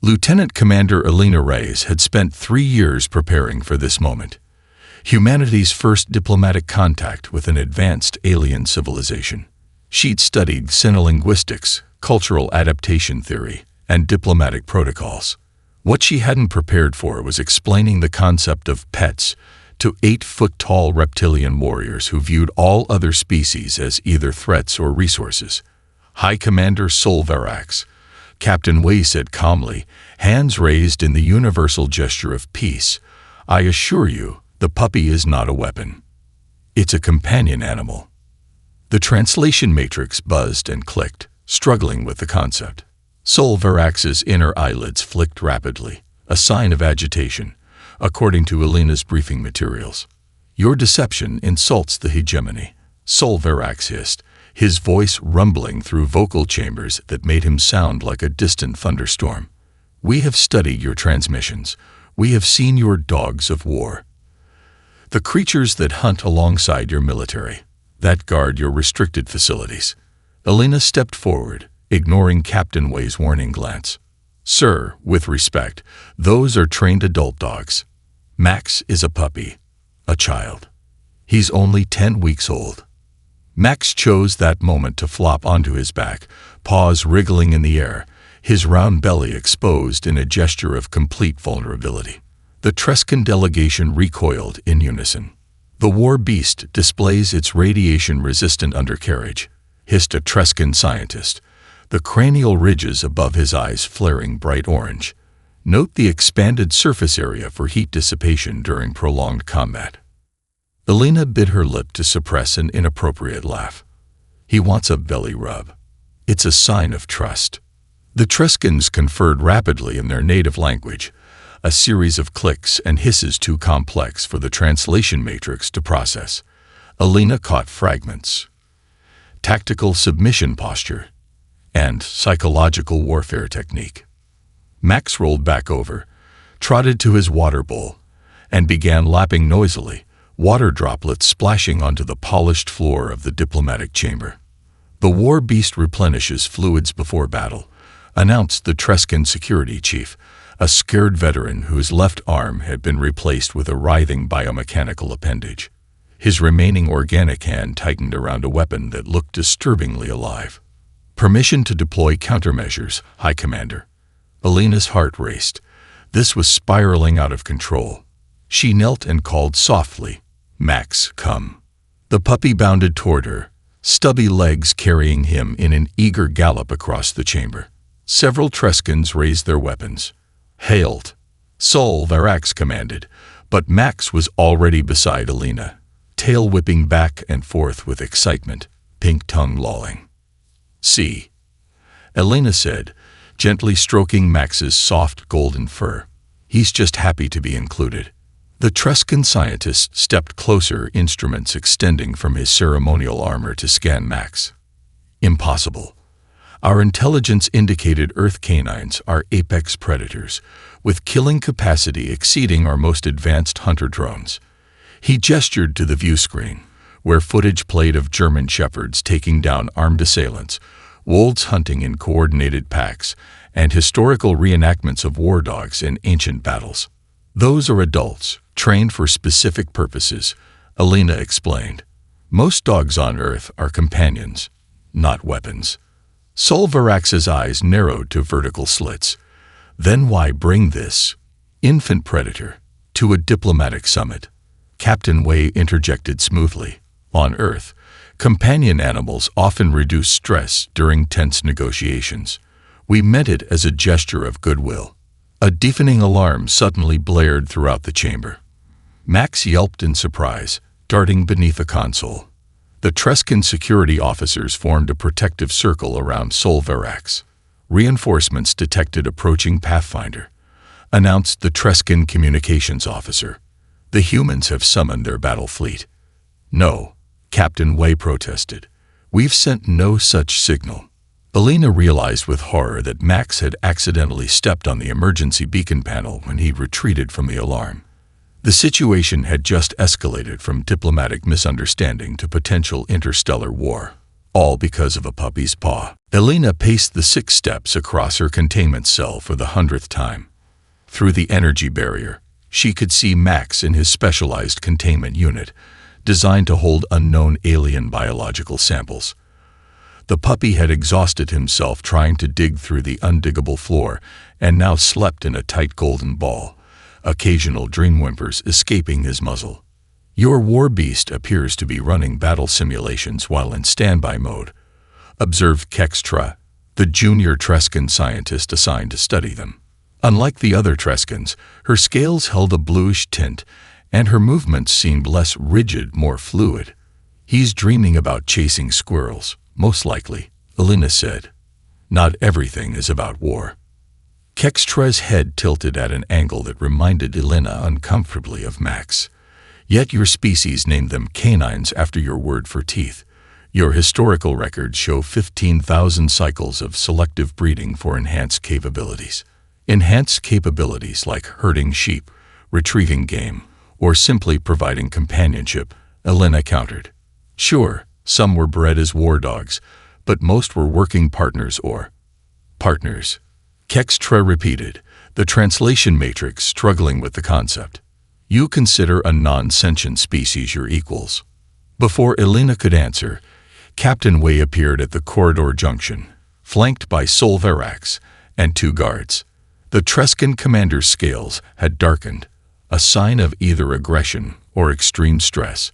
Lieutenant Commander Alina Reyes had spent 3 years preparing for this moment. Humanity's first diplomatic contact with an advanced alien civilization. She'd studied xenolinguistics, cultural adaptation theory, and diplomatic protocols. What she hadn't prepared for was explaining the concept of pets to 8-foot-tall reptilian warriors who viewed all other species as either threats or resources. High Commander Sol Verax, Captain Wei said calmly, hands raised in the universal gesture of peace, "I assure you, the puppy is not a weapon. It's a companion animal." The translation matrix buzzed and clicked, struggling with the concept. Sol Verax's inner eyelids flicked rapidly, a sign of agitation, according to Alina's briefing materials. "Your deception insults the hegemony," Sol Verax hissed, his voice rumbling through vocal chambers that made him sound like a distant thunderstorm. "We have studied your transmissions. We have seen your dogs of war. The creatures that hunt alongside your military, that guard your restricted facilities." Alina stepped forward, ignoring Captain Wei's warning glance. "Sir, with respect, those are trained adult dogs. Max is a puppy, a child. He's only 10 weeks old." Max chose that moment to flop onto his back, paws wriggling in the air, his round belly exposed in a gesture of complete vulnerability. The Trescan delegation recoiled in unison. "The war beast displays its radiation-resistant undercarriage," hissed a Trescan scientist, the cranial ridges above his eyes flaring bright orange. "Note the expanded surface area for heat dissipation during prolonged combat." Alina bit her lip to suppress an inappropriate laugh. "He wants a belly rub. It's a sign of trust." The Trescans conferred rapidly in their native language, a series of clicks and hisses too complex for the translation matrix to process. Alina caught fragments. Tactical submission posture and psychological warfare technique. Max rolled back over, trotted to his water bowl, and began lapping noisily, water droplets splashing onto the polished floor of the diplomatic chamber. "The war beast replenishes fluids before battle," announced the Trescan security chief, a scared veteran whose left arm had been replaced with a writhing biomechanical appendage. His remaining organic hand tightened around a weapon that looked disturbingly alive. "Permission to deploy countermeasures, High Commander." Alina's heart raced. This was spiraling out of control. She knelt and called softly, "Max, come." The puppy bounded toward her, stubby legs carrying him in an eager gallop across the chamber. Several Trescans raised their weapons. "Hailed," Sol Verax commanded, but Max was already beside Alina, tail whipping back and forth with excitement, pink tongue lolling. "See," Alina said, gently stroking Max's soft golden fur. "He's just happy to be included." The Trescan scientist stepped closer, instruments extending from his ceremonial armor to scan Max. "Impossible. Our intelligence indicated Earth canines are apex predators, with killing capacity exceeding our most advanced hunter drones." He gestured to the view screen, where footage played of German shepherds taking down armed assailants, wolves hunting in coordinated packs, and historical reenactments of war dogs in ancient battles. "Those are adults, trained for specific purposes," Alina explained. "Most dogs on Earth are companions, not weapons." Sol Verax's eyes narrowed to vertical slits. "Then why bring this infant predator to a diplomatic summit?" Captain Wei interjected smoothly. "On Earth, companion animals often reduce stress during tense negotiations. We meant it as a gesture of goodwill." A deafening alarm suddenly blared throughout the chamber. Max yelped in surprise, darting beneath a console. The Trescan security officers formed a protective circle around Sol Verax. "Reinforcements detected approaching Pathfinder," announced the Trescan communications officer. "The humans have summoned their battle fleet." "No," Captain Wei protested. "We've sent no such signal." Alina realized with horror that Max had accidentally stepped on the emergency beacon panel when he retreated from the alarm. The situation had just escalated from diplomatic misunderstanding to potential interstellar war. all because of a puppy's paw. Elena paced the 6 steps across her containment cell for the 100th time. Through the energy barrier, she could see Max in his specialized containment unit, designed to hold unknown alien biological samples. The puppy had exhausted himself trying to dig through the undiggable floor and now slept in a tight golden ball, occasional dream whimpers escaping his muzzle. Your war beast appears to be running battle simulations while in standby mode, observed Kextra, the junior Trescan scientist assigned to study them. Unlike the other Trescans, her scales held a bluish tint, and her movements seemed less rigid, more fluid. He's dreaming about chasing squirrels, most likely, Elena said. Not everything is about war. Kextra's head tilted at an angle that reminded Elena uncomfortably of Max. Yet your species named them canines after your word for teeth. Your historical records show 15,000 cycles of selective breeding for enhanced capabilities. Enhanced capabilities like herding sheep, retrieving game, or simply providing companionship, Elena countered. Sure, some were bred as war dogs, but most were working partners or partners. Kextra repeated, the translation matrix struggling with the concept. You consider a non-sentient species your equals. Before Elena could answer, Captain Wei appeared at the corridor junction, flanked by Solverax and 2 guards. The Trescan commander's scales had darkened, a sign of either aggression or extreme stress.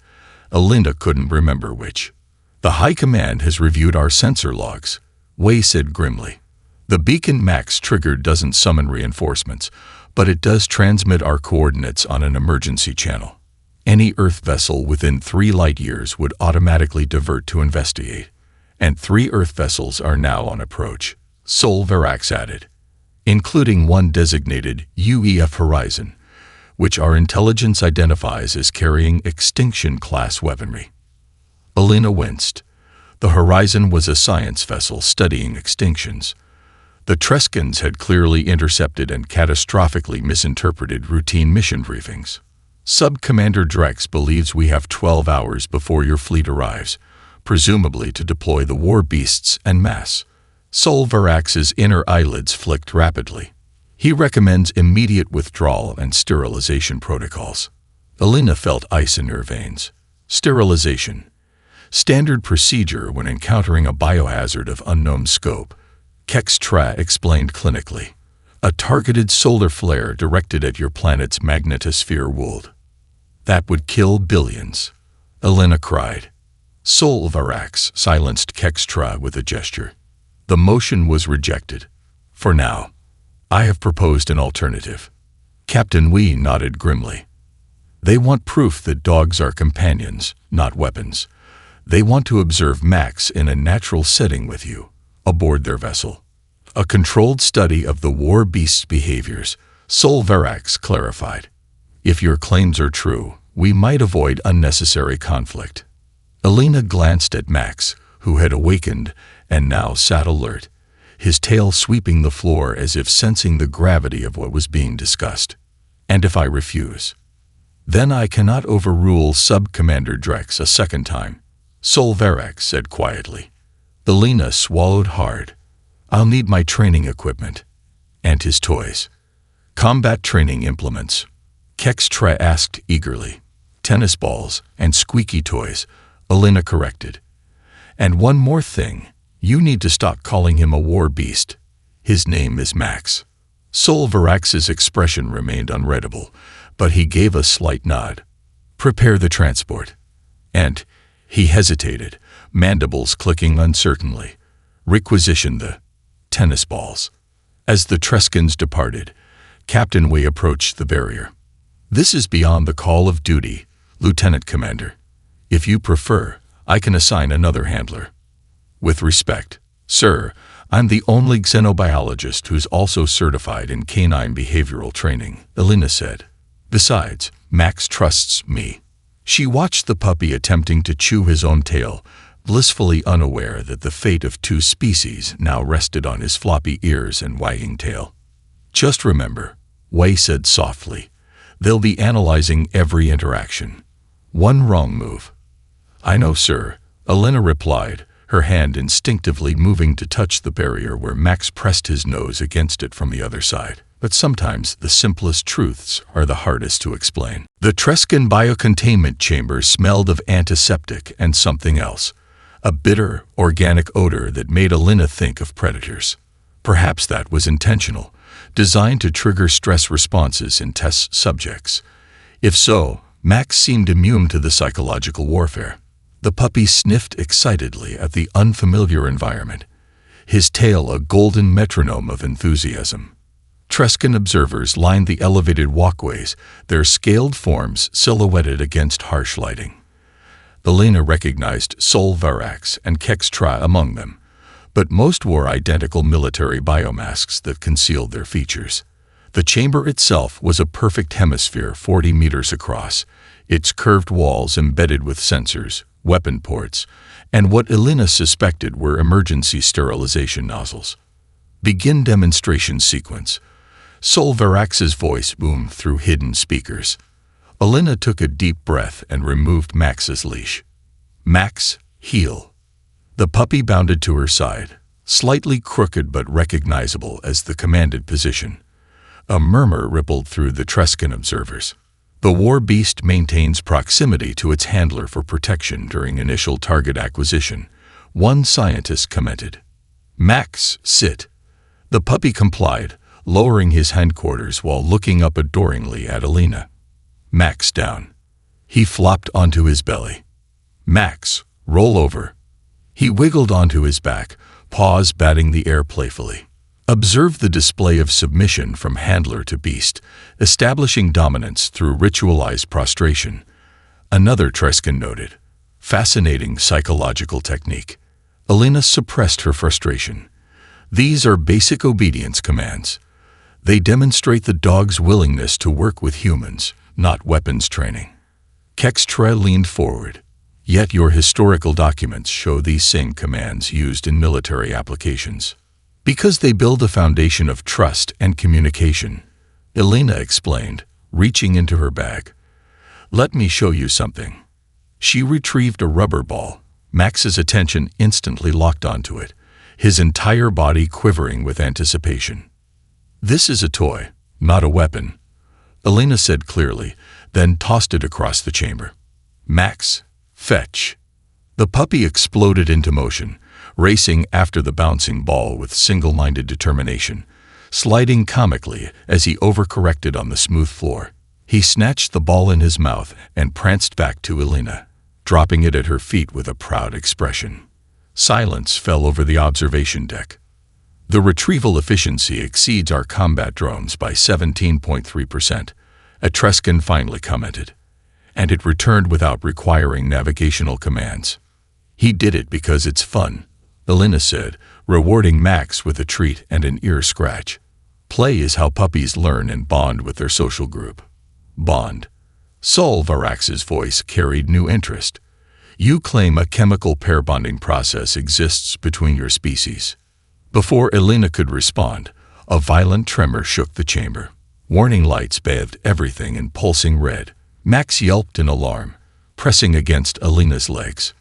Elena couldn't remember which. The High Command has reviewed our sensor logs, Wei said grimly. The beacon Max triggered doesn't summon reinforcements, but it does transmit our coordinates on an emergency channel. Any Earth vessel within 3 light years would automatically divert to investigate, and 3 Earth vessels are now on approach, Solverax added, including one designated UEF Horizon, which our intelligence identifies as carrying extinction-class weaponry. Elena winced. The Horizon was a science vessel studying extinctions. The Trescans had clearly intercepted and catastrophically misinterpreted routine mission briefings. Sub-Commander Drex believes we have 12 hours before your fleet arrives, presumably to deploy the war beasts en masse. Solverax's inner eyelids flicked rapidly. He recommends immediate withdrawal and sterilization protocols. Elena felt ice in her veins. Sterilization. Standard procedure when encountering a biohazard of unknown scope, Kextra explained clinically. A targeted solar flare directed at your planet's magnetosphere would. That would kill billions. Elena cried. Solverax silenced Kextra with a gesture. The motion was rejected. For now. I have proposed an alternative. Captain Wei nodded grimly. They want proof that dogs are companions, not weapons. They want to observe Max in a natural setting with you, aboard their vessel. A controlled study of the war beast's behaviors, Solverax clarified. If your claims are true, we might avoid unnecessary conflict. Elena glanced at Max, who had awakened and now sat alert, his tail sweeping the floor as if sensing the gravity of what was being discussed. And if I refuse? Then I cannot overrule Sub-Commander Drex a second time, Solverax said quietly. Elena swallowed hard. I'll need my training equipment. And his toys. Combat training implements. Kextra asked eagerly. Tennis balls and squeaky toys, Elena corrected. And one more thing. You need to stop calling him a war beast. His name is Max. Solverax's expression remained unreadable, but he gave a slight nod. Prepare the transport. And he hesitated, mandibles clicking uncertainly. Requisition the tennis balls. As the Trescans departed, Captain Wei approached the barrier. This is beyond the call of duty, Lieutenant Commander. If you prefer, I can assign another handler. With respect, sir, I'm the only xenobiologist who's also certified in canine behavioral training, Elena said. Besides, Max trusts me. She watched the puppy attempting to chew his own tail, blissfully unaware that the fate of 2 species now rested on his floppy ears and wagging tail. Just remember, Wei said softly, they'll be analyzing every interaction. One wrong move. I know, sir, Elena replied, her hand instinctively moving to touch the barrier where Max pressed his nose against it from the other side. But sometimes the simplest truths are the hardest to explain. The Trescan biocontainment chamber smelled of antiseptic and something else, a bitter, organic odor that made Alina think of predators. Perhaps that was intentional, designed to trigger stress responses in test subjects. If so, Max seemed immune to the psychological warfare. The puppy sniffed excitedly at the unfamiliar environment, his tail a golden metronome of enthusiasm. Trescan observers lined the elevated walkways, their scaled forms silhouetted against harsh lighting. Alina recognized Sol Varax and Kextra among them, but most wore identical military biomasks that concealed their features. The chamber itself was a perfect hemisphere 40 meters across, its curved walls embedded with sensors, weapon ports, and what Alina suspected were emergency sterilization nozzles. "Begin demonstration sequence." Sol Varax's voice boomed through hidden speakers. Alina took a deep breath and removed Max's leash. "Max, heel." The puppy bounded to her side, slightly crooked but recognizable as the commanded position. A murmur rippled through the Trescan observers. The war beast maintains proximity to its handler for protection during initial target acquisition, one scientist commented. "Max, sit." The puppy complied, lowering his hindquarters while looking up adoringly at Alina. "Max, down." He flopped onto his belly. "Max, roll over." He wiggled onto his back, paws batting the air playfully. Observe the display of submission from handler to beast, establishing dominance through ritualized prostration. Another Trescan noted. Fascinating psychological technique. Alina suppressed her frustration. These are basic obedience commands. They demonstrate the dog's willingness to work with humans, not weapons training. Kextra leaned forward. Yet your historical documents show these same commands used in military applications. Because they build a foundation of trust and communication, Alina explained, reaching into her bag. "Let me show you something." She retrieved a rubber ball. Max's attention instantly locked onto it, his entire body quivering with anticipation. "This is a toy, not a weapon," Alina said clearly, then tossed it across the chamber. "Max, fetch." The puppy exploded into motion, racing after the bouncing ball with single-minded determination, sliding comically as he overcorrected on the smooth floor. He snatched the ball in his mouth and pranced back to Alina, dropping it at her feet with a proud expression. Silence fell over the observation deck. "The retrieval efficiency exceeds our combat drones by 17.3%, a Trescan finally commented. "And it returned without requiring navigational commands." "He did it because it's fun," Alina said, rewarding Max with a treat and an ear scratch. "Play is how puppies learn and bond with their social group." "Bond." Sol Varax's voice carried new interest. "You claim a chemical pair bonding process exists between your species." Before Alina could respond, a violent tremor shook the chamber. Warning lights bathed everything in pulsing red. Max yelped in alarm, pressing against Alina's legs.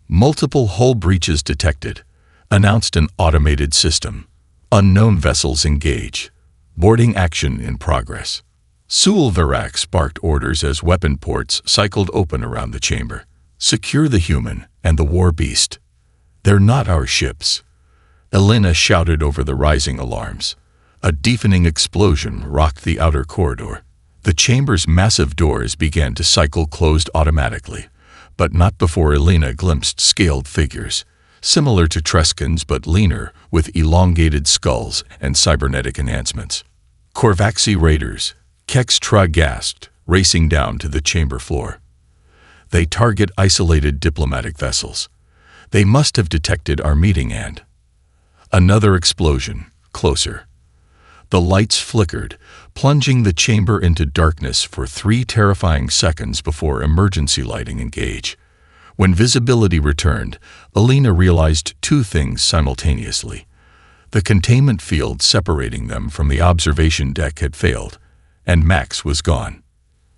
"Multiple hull breaches detected," announced an automated system. "Unknown vessels engage. Boarding action in progress." Sol Varax barked orders as weapon ports cycled open around the chamber. "Secure the human and the war beast." "They're not our ships," Alina shouted over the rising alarms. A deafening explosion rocked the outer corridor. The chamber's massive doors began to cycle closed automatically, but not before Alina glimpsed scaled figures, similar to Trescans but leaner, with elongated skulls and cybernetic enhancements. "Korvaxi raiders," Kextra gasped, racing down to the chamber floor. "They target isolated diplomatic vessels. They must have detected our meeting and—" Another explosion, closer. The lights flickered, plunging the chamber into darkness for 3 terrifying seconds before emergency lighting engaged. When visibility returned, Alina realized 2 things simultaneously. The containment field separating them from the observation deck had failed, and Max was gone.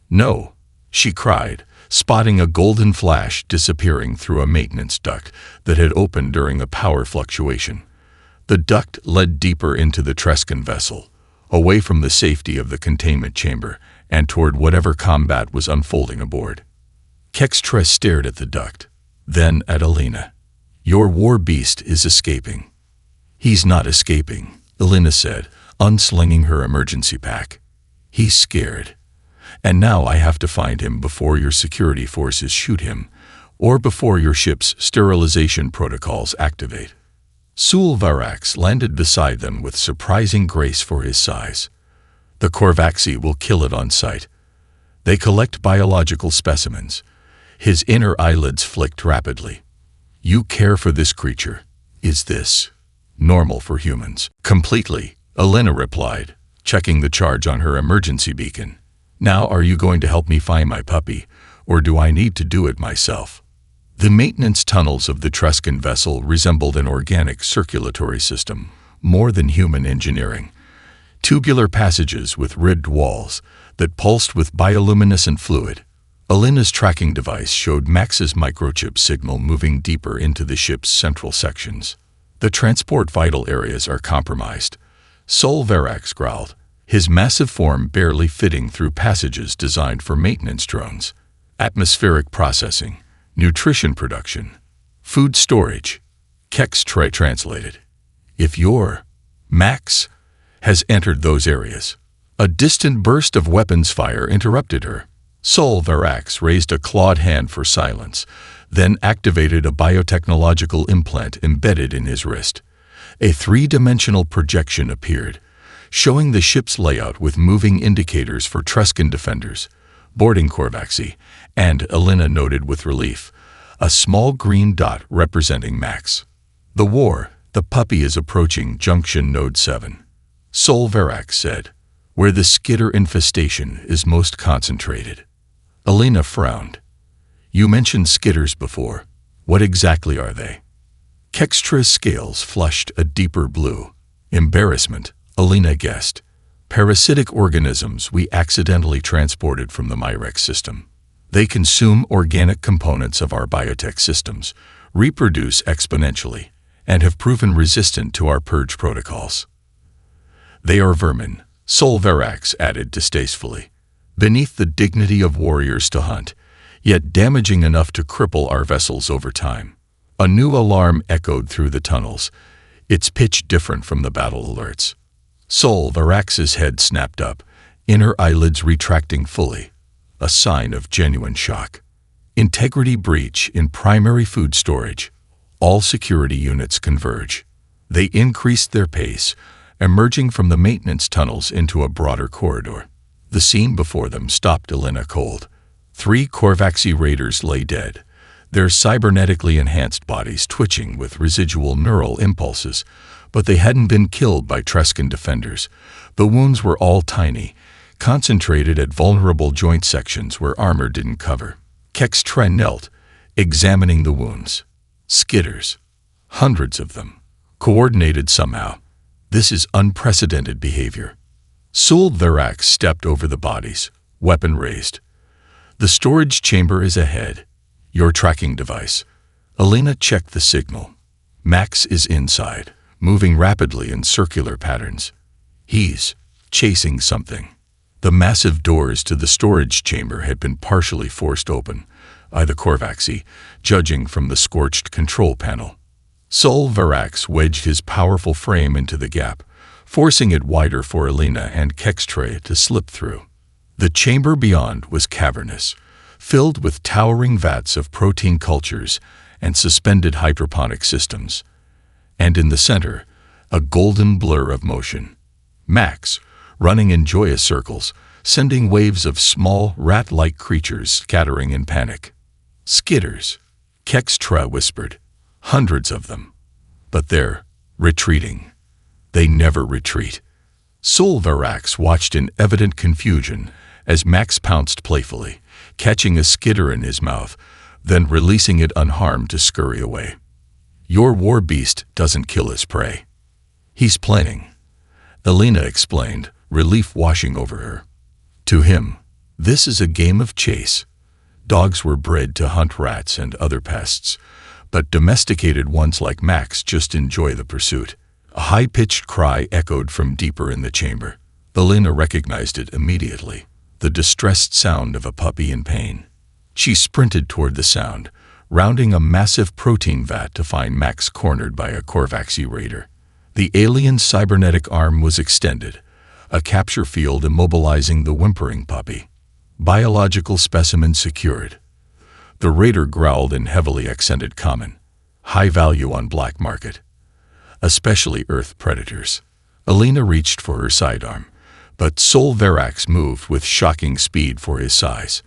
"No," she cried, spotting a golden flash disappearing through a maintenance duct that had opened during a power fluctuation. The duct led deeper into the Trescan vessel, away from the safety of the containment chamber and toward whatever combat was unfolding aboard. Kextra stared at the duct, then at Alina. "Your war beast is escaping." "He's not escaping," Alina said, unslinging her emergency pack. "He's scared. And now I have to find him before your security forces shoot him, or before your ship's sterilization protocols activate." Sul Varax landed beside them with surprising grace for his size. "The Korvaxi will kill it on sight. They collect biological specimens." His inner eyelids flicked rapidly. "You care for this creature. Is this normal for humans?" "Completely," Alina replied, checking the charge on her emergency beacon. "Now are you going to help me find my puppy, or do I need to do it myself?" The maintenance tunnels of the Trescan vessel resembled an organic circulatory system, more than human engineering. Tubular passages with ribbed walls that pulsed with bioluminescent fluid. Alina's tracking device showed Max's microchip signal moving deeper into the ship's central sections. "The transport vital areas are compromised," Sol Varax growled, his massive form barely fitting through passages designed for maintenance drones. "Atmospheric processing, nutrition production, food storage," Kextra translated. "If your Max has entered those areas." A distant burst of weapons fire interrupted her. Sol Varax raised a clawed hand for silence, then activated a biotechnological implant embedded in his wrist. A three-dimensional projection appeared, showing the ship's layout with moving indicators for Trescan defenders, boarding Korvaxi, and, Alina noted with relief, a small green dot representing Max. "The war, the puppy is approaching Junction Node 7. Sol Varax said, "where the skitter infestation is most concentrated." Alina frowned. "You mentioned skitters before. What exactly are they?" Kextra's scales flushed a deeper blue. "Embarrassment," Alina guessed. "Parasitic organisms we accidentally transported from the Myrex system. They consume organic components of our biotech systems, reproduce exponentially, and have proven resistant to our purge protocols." "They are vermin," Sol Varax added distastefully. "Beneath the dignity of warriors to hunt, yet damaging enough to cripple our vessels over time." A new alarm echoed through the tunnels, its pitch different from the battle alerts. Sol Varax's head snapped up, inner eyelids retracting fully, a sign of genuine shock. "Integrity breach in primary food storage. All security units converge." They increased their pace, emerging from the maintenance tunnels into a broader corridor. The scene before them stopped Alina cold. 3 Korvaxi raiders lay dead, their cybernetically enhanced bodies twitching with residual neural impulses, but they hadn't been killed by Trescan defenders. The wounds were all tiny, concentrated at vulnerable joint sections where armor didn't cover. Kextra knelt, examining the wounds. Skitters. Hundreds of them. Coordinated somehow. This is unprecedented behavior. Sul Varax stepped over the bodies, weapon raised. "The storage chamber is ahead. Your tracking device." Alina checked the signal. Max is inside, moving rapidly in circular patterns. He's chasing something. The massive doors to the storage chamber had been partially forced open by the Korvaxi, judging from the scorched control panel. Sol Varax wedged his powerful frame into the gap, forcing it wider for Alina and Kextra to slip through. The chamber beyond was cavernous, filled with towering vats of protein cultures and suspended hydroponic systems. And in the center, a golden blur of motion. Max, running in joyous circles, sending waves of small, rat-like creatures scattering in panic. "Skitters," Kextra whispered. "Hundreds of them. But they're retreating. They never retreat." Sul Varax watched in evident confusion as Max pounced playfully, catching a skitter in his mouth, then releasing it unharmed to scurry away. "Your war beast doesn't kill his prey. He's planning," Alina explained, relief washing over her. "To him, this is a game of chase. Dogs were bred to hunt rats and other pests, but domesticated ones like Max just enjoy the pursuit. A high-pitched cry echoed from deeper in the chamber. Elena recognized it immediately, the distressed sound of a puppy in pain. She sprinted toward the sound, rounding a massive protein vat to find Max cornered by a Corvaxi raider. The alien's cybernetic arm was extended, a capture field immobilizing the whimpering puppy. Biological specimen secured. The raider growled in heavily accented common. High value on black market. Especially Earth predators. Elena reached for her sidearm, but Sol Verax moved with shocking speed for his size.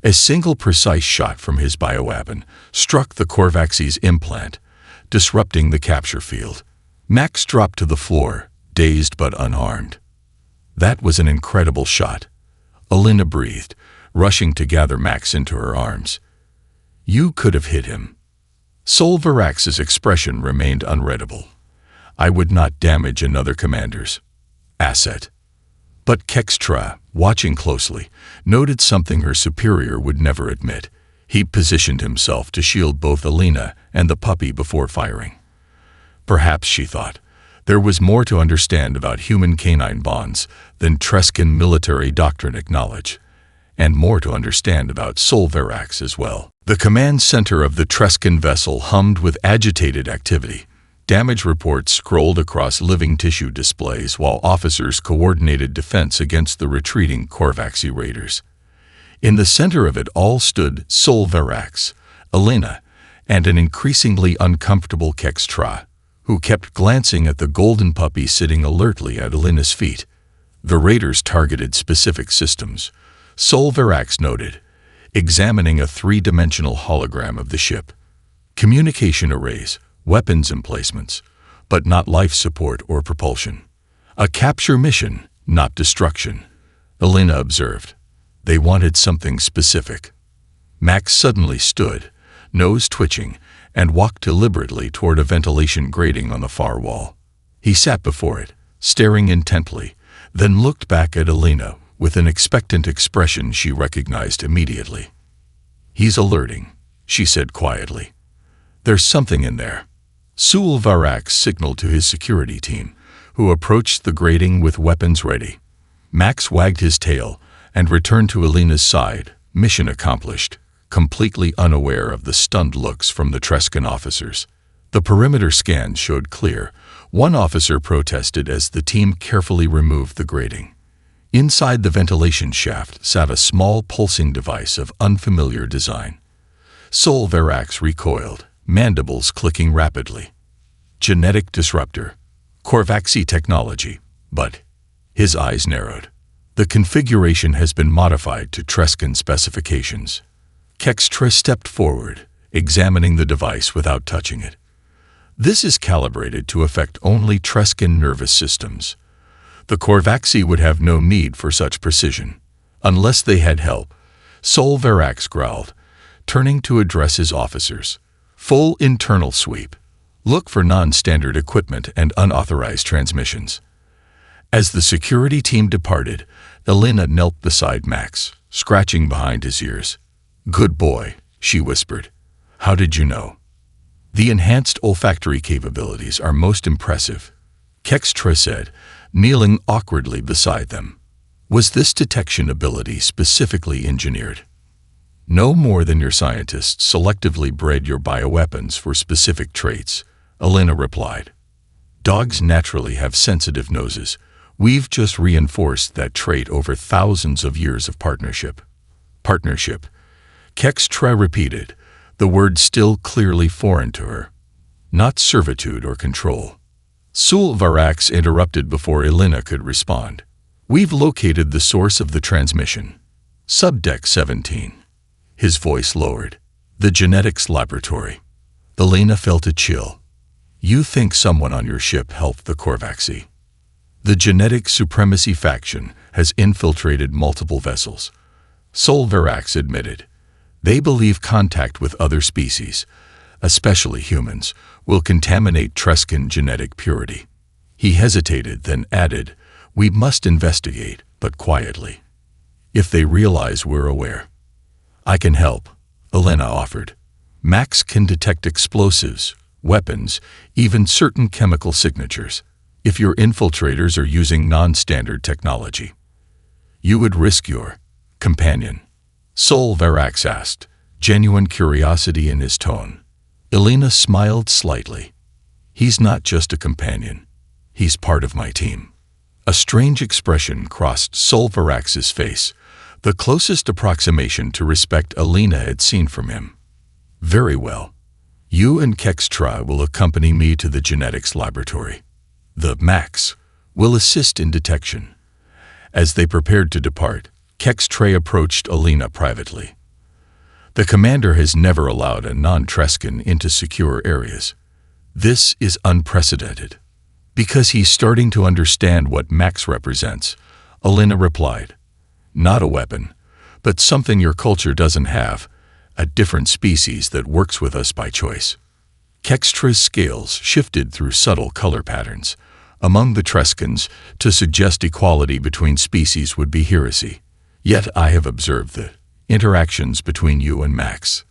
A single precise shot from his bioweapon struck the Corvaxi's implant, disrupting the capture field. Max dropped to the floor, dazed but unharmed. That was an incredible shot. Elena breathed, rushing to gather Max into her arms. You could have hit him. Sol Verax's expression remained unreadable. I would not damage another commander's asset. But Kextra, watching closely, noted something her superior would never admit. He positioned himself to shield both Elena and the puppy before firing. Perhaps, she thought, there was more to understand about human-canine bonds than Trescan military doctrine acknowledged, and more to understand about Sol Verax as well. The command center of the Trescan vessel hummed with agitated activity. Damage reports scrolled across living tissue displays while officers coordinated defense against the retreating Corvaxi raiders. In the center of it all stood Sol Verax, Elena, and an increasingly uncomfortable Kextra, who kept glancing at the golden puppy sitting alertly at Elena's feet. The raiders targeted specific systems, Sol Verax noted, examining a three-dimensional hologram of the ship. Communication arrays, weapons emplacements, but not life support or propulsion. A capture mission, not destruction, Elena observed. They wanted something specific. Max suddenly stood, nose twitching, and walked deliberately toward a ventilation grating on the far wall. He sat before it, staring intently, then looked back at Elena with an expectant expression she recognized immediately. He's alerting, she said quietly. There's something in there. Sol Verax signaled to his security team, who approached the grating with weapons ready. Max wagged his tail and returned to Elena's side, mission accomplished, completely unaware of the stunned looks from the Trescan officers. The perimeter scans showed clear. One officer protested as the team carefully removed the grating. Inside the ventilation shaft sat a small pulsing device of unfamiliar design. Sol Verax recoiled, mandibles clicking rapidly. Genetic disruptor. Corvaxi technology. But his eyes narrowed. The configuration has been modified to Trescan specifications. Kextra stepped forward, examining the device without touching it. This is calibrated to affect only Trescan nervous systems. The Corvaxi would have no need for such precision, unless they had help, Sol Verax growled, turning to address his officers. Full internal sweep. Look for non-standard equipment and unauthorized transmissions. As the security team departed, Elena knelt beside Max, scratching behind his ears. Good boy, she whispered. How did you know? The enhanced olfactory capabilities are most impressive, Kextra said, kneeling awkwardly beside them. Was this detection ability specifically engineered? No more than your scientists selectively bred your bioweapons for specific traits, Elena replied. Dogs naturally have sensitive noses. We've just reinforced that trait over thousands of years of partnership. Partnership, Kextra repeated, the word still clearly foreign to her. Not servitude or control. Sol Verax interrupted before Elena could respond. We've located the source of the transmission. Subdeck 17. His voice lowered. The genetics laboratory. Elena felt a chill. You think someone on your ship helped the Corvaxi? The genetic supremacy faction has infiltrated multiple vessels, Sol Verax admitted. They believe contact with other species, especially humans, will contaminate Trescan genetic purity. He hesitated, then added, we must investigate, but quietly. If they realize we're aware. I can help, Elena offered. Max can detect explosives, weapons, even certain chemical signatures. If your infiltrators are using non-standard technology, you would risk your companion. Sol Verax asked, genuine curiosity in his tone. Elena smiled slightly. He's not just a companion. He's part of my team. A strange expression crossed Sol Verax's face, the closest approximation to respect Elena had seen from him. Very well. You and Kextra will accompany me to the genetics laboratory. The Max will assist in detection. As they prepared to depart, Kextra approached Elena privately. The commander has never allowed a non-Trescan into secure areas. This is unprecedented. Because he's starting to understand what Max represents, Elena replied. Not a weapon, but something your culture doesn't have, a different species that works with us by choice. Kextra's scales shifted through subtle color patterns. Among the Trescans, to suggest equality between species would be heresy. Yet I have observed the interactions between you and Max.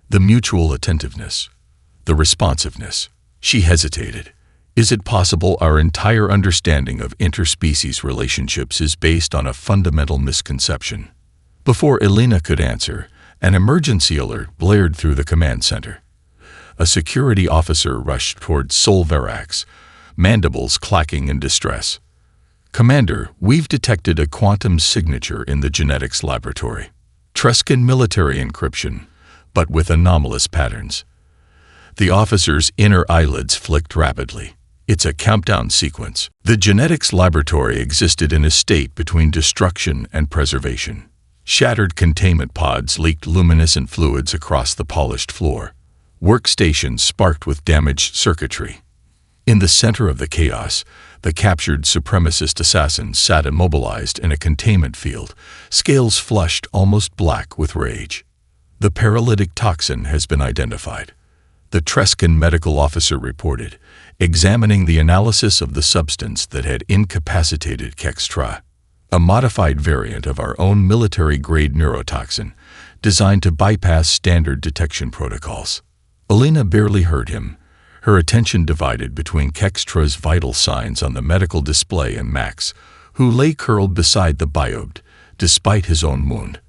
The mutual attentiveness, the responsiveness. She hesitated. Is it possible our entire understanding of interspecies relationships is based on a fundamental misconception? Before Elena could answer, an emergency alert blared through the command center. A security officer rushed toward Sol Verax, mandibles clacking in distress. Commander, we've detected a quantum signature in the genetics laboratory. Trescan military encryption, but with anomalous patterns. The officer's inner eyelids flicked rapidly. It's a countdown sequence. The genetics laboratory existed in a state between destruction and preservation. Shattered containment pods leaked luminescent fluids across the polished floor. Workstations sparked with damaged circuitry. In the center of the chaos, the captured supremacist assassin sat immobilized in a containment field, scales flushed almost black with rage. The paralytic toxin has been identified. The Trescan medical officer reported, examining the analysis of the substance that had incapacitated Kextra, a modified variant of our own military-grade neurotoxin, designed to bypass standard detection protocols. Elena barely heard him, her attention divided between Kextra's vital signs on the medical display and Max, who lay curled beside the biobed, despite his own wound.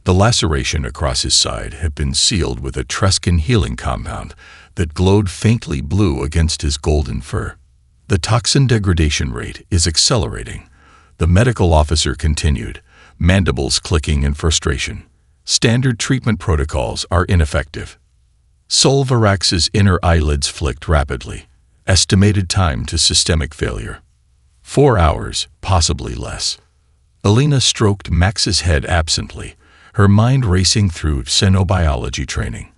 The laceration across his side had been sealed with a Trescan healing compound that glowed faintly blue against his golden fur. The toxin degradation rate is accelerating, the medical officer continued, mandibles clicking in frustration. Standard treatment protocols are ineffective. Sol Verax's inner eyelids flicked rapidly. Estimated time to systemic failure. 4 hours, possibly less. Elena stroked Max's head absently, her mind racing through xenobiology training.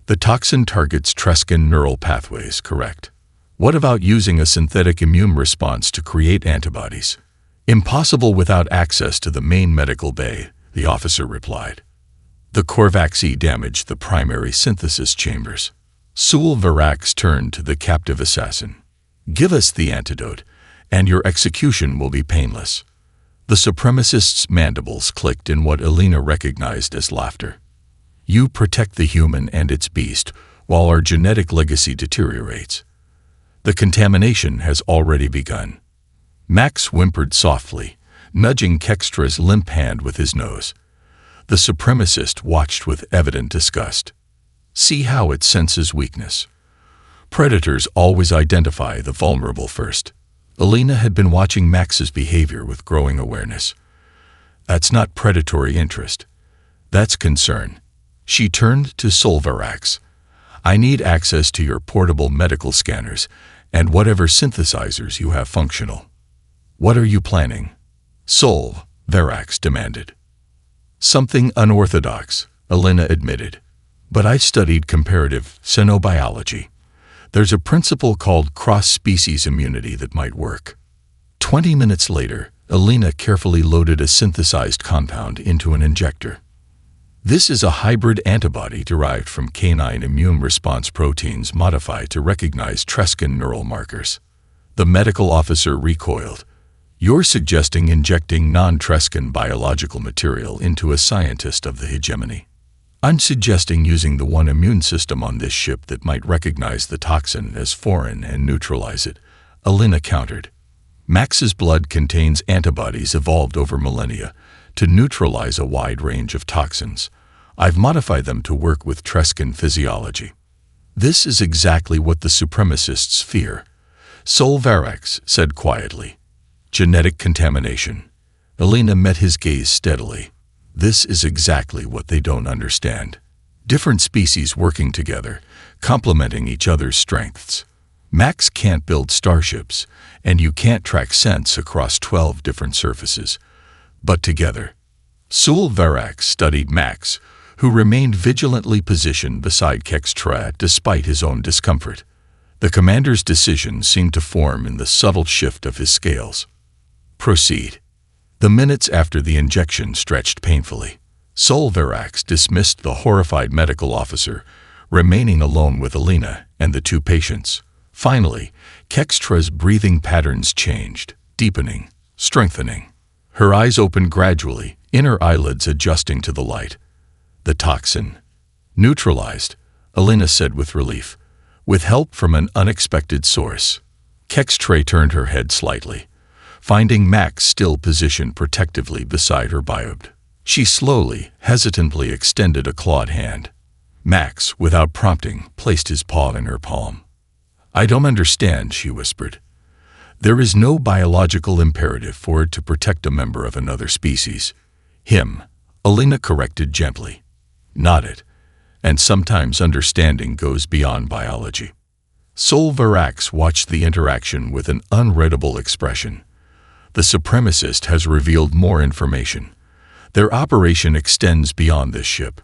The toxin targets Trescan neural pathways, correct? What about using a synthetic immune response to create antibodies? Impossible without access to the main medical bay, the officer replied. The Corvaxi damaged the primary synthesis chambers. Sol Verax turned to the captive assassin. Give us the antidote, and your execution will be painless. The supremacist's mandibles clicked in what Elena recognized as laughter. You protect the human and its beast, while our genetic legacy deteriorates. The contamination has already begun. Max whimpered softly, nudging Kextra's limp hand with his nose. The supremacist watched with evident disgust. See how it senses weakness. Predators always identify the vulnerable first. Elena had been watching Max's behavior with growing awareness. That's not predatory interest. That's concern. She turned to Sol Verax. I need access to your portable medical scanners and whatever synthesizers you have functional. What are you planning? Sol Verax demanded. Something unorthodox, Elena admitted. But I've studied comparative xenobiology. There's a principle called cross-species immunity that might work. 20 minutes later, Elena carefully loaded a synthesized compound into an injector. This is a hybrid antibody derived from canine immune response proteins modified to recognize Trescan neural markers. The medical officer recoiled. You're suggesting injecting non-Trescan biological material into a scientist of the hegemony. I'm suggesting using the one immune system on this ship that might recognize the toxin as foreign and neutralize it, Alina countered. Max's blood contains antibodies evolved over millennia to neutralize a wide range of toxins. I've modified them to work with Trescan physiology. This is exactly what the supremacists fear, Sol Varax said quietly. Genetic contamination. Alina met his gaze steadily. This is exactly what they don't understand. Different species working together, complementing each other's strengths. Max can't build starships, and you can't track scents across 12 different surfaces. But together. Sol Varax studied Max, who remained vigilantly positioned beside Kextra despite his own discomfort. The commander's decision seemed to form in the subtle shift of his scales. Proceed. The minutes after the injection stretched painfully. Sol Varax dismissed the horrified medical officer, remaining alone with Alina and the two patients. Finally, Kextra's breathing patterns changed, deepening, strengthening. Her eyes opened gradually, inner eyelids adjusting to the light. The toxin. Neutralized, Alina said with relief, with help from an unexpected source. Kextra turned her head slightly, finding Max still positioned protectively beside her biobed. She slowly, hesitantly extended a clawed hand. Max, without prompting, placed his paw in her palm. I don't understand, she whispered. There is no biological imperative for it to protect a member of another species. Him, Alina corrected gently. Not it. And sometimes understanding goes beyond biology. Sol Varax watched the interaction with an unreadable expression. The supremacist has revealed more information. Their operation extends beyond this ship.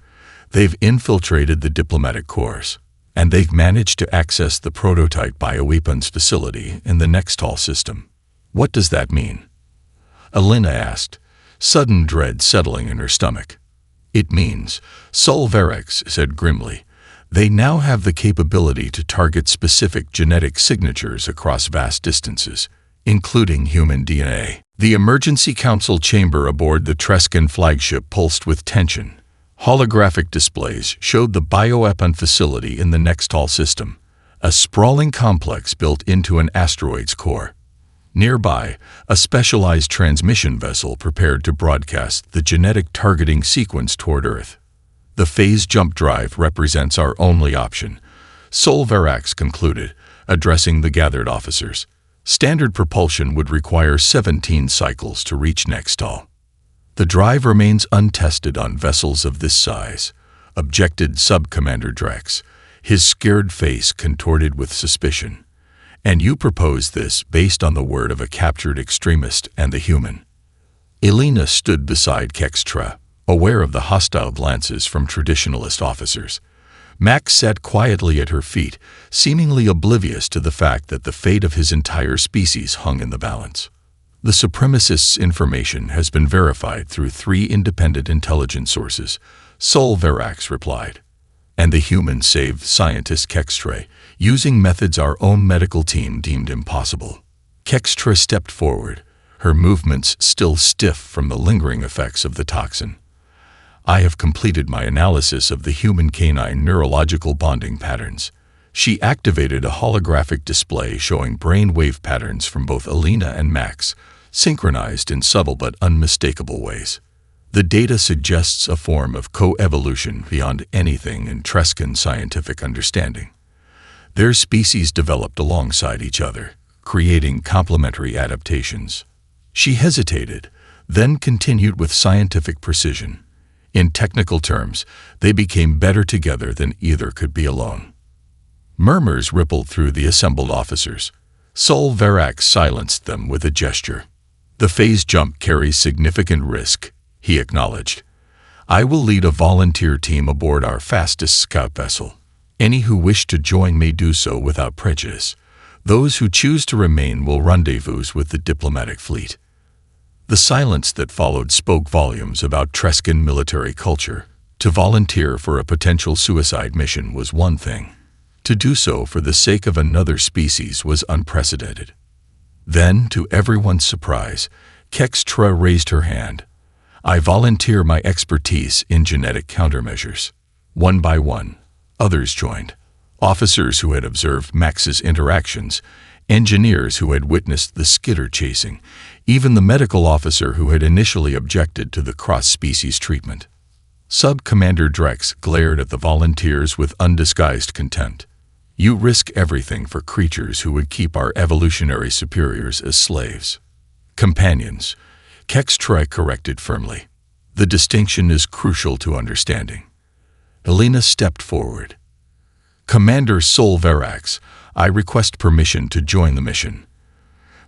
They've infiltrated the diplomatic corps, and they've managed to access the prototype bioweapons facility in the Nextall system. What does that mean? Alina asked, sudden dread settling in her stomach. It means, Sol Varax said grimly, they now have the capability to target specific genetic signatures across vast distances, including human DNA. The emergency council chamber aboard the Trescan flagship pulsed with tension. Holographic displays showed the bioweapon facility in the Nextall system, a sprawling complex built into an asteroid's core. Nearby, a specialized transmission vessel prepared to broadcast the genetic targeting sequence toward Earth. The phase jump drive represents our only option, Sol Varax concluded, addressing the gathered officers. Standard propulsion would require 17 cycles to reach Nextall. The drive remains untested on vessels of this size, objected Sub-Commander Drex, his scared face contorted with suspicion. And you propose this based on the word of a captured extremist and the human. Alina stood beside Kextra, aware of the hostile glances from traditionalist officers. Max sat quietly at her feet, seemingly oblivious to the fact that the fate of his entire species hung in the balance. The supremacists' information has been verified through 3 independent intelligence sources, Sol Varax replied. And the human saved scientist Kextra, using methods our own medical team deemed impossible. Kextra stepped forward, her movements still stiff from the lingering effects of the toxin. I have completed my analysis of the human-canine neurological bonding patterns. She activated a holographic display showing brain-wave patterns from both Alina and Max, synchronized in subtle but unmistakable ways. The data suggests a form of co-evolution beyond anything in Trescan scientific understanding. Their species developed alongside each other, creating complementary adaptations. She hesitated, then continued with scientific precision. In technical terms, they became better together than either could be alone. Murmurs rippled through the assembled officers. Sol Varax silenced them with a gesture. The phase jump carries significant risk, he acknowledged. I will lead a volunteer team aboard our fastest scout vessel. Any who wish to join may do so without prejudice. Those who choose to remain will rendezvous with the diplomatic fleet. The silence that followed spoke volumes about Trescan military culture. To volunteer for a potential suicide mission was one thing. To do so for the sake of another species was unprecedented. Then, to everyone's surprise, Kextra raised her hand. I volunteer my expertise in genetic countermeasures. One by one, others joined. Officers who had observed Max's interactions, engineers who had witnessed the skitter chasing, even the medical officer who had initially objected to the cross-species treatment. Sub-Commander Drex glared at the volunteers with undisguised contempt. You risk everything for creatures who would keep our evolutionary superiors as slaves. Companions, Kex corrected firmly. The distinction is crucial to understanding. Elena stepped forward. Commander Sol Verax, I request permission to join the mission.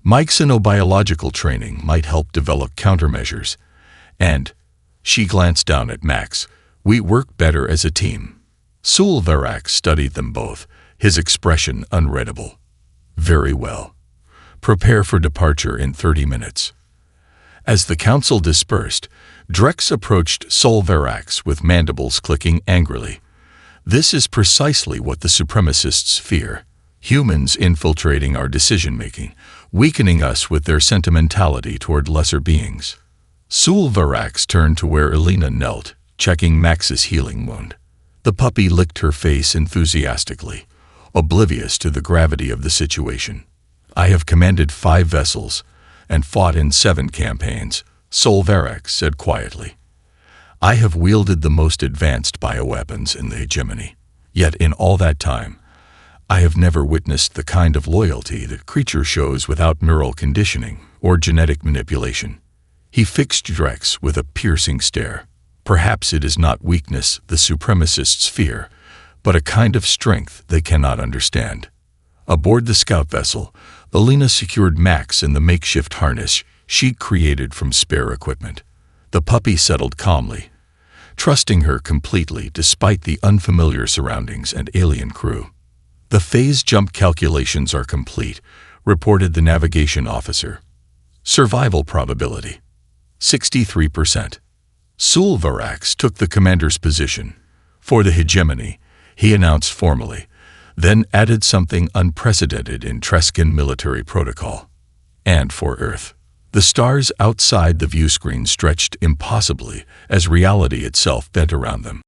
My xenobiological training might help develop countermeasures, and, she glanced down at Max, we work better as a team. Sol Verax studied them both, his expression unreadable. Very well. Prepare for departure in 30 minutes. As the council dispersed, Drex approached Sol Verax with mandibles clicking angrily. This is precisely what the supremacists fear. Humans infiltrating our decision-making, weakening us with their sentimentality toward lesser beings. Sol Verax turned to where Elena knelt, checking Max's healing wound. The puppy licked her face enthusiastically, oblivious to the gravity of the situation. I have commanded 5 vessels and fought in 7 campaigns, Sol Verax said quietly. I have wielded the most advanced bioweapons in the hegemony. Yet in all that time, I have never witnessed the kind of loyalty that creature shows without neural conditioning or genetic manipulation. He fixed Drex with a piercing stare. Perhaps it is not weakness the supremacists fear, but a kind of strength they cannot understand. Aboard the scout vessel, Elena secured Max in the makeshift harness she created from spare equipment. The puppy settled calmly, trusting her completely despite the unfamiliar surroundings and alien crew. The phase jump calculations are complete, reported the navigation officer. Survival probability, 63%. Sol Verax took the commander's position. For the hegemony, he announced formally, then added something unprecedented in Trescan military protocol. And for Earth. The stars outside the viewscreen stretched impossibly as reality itself bent around them.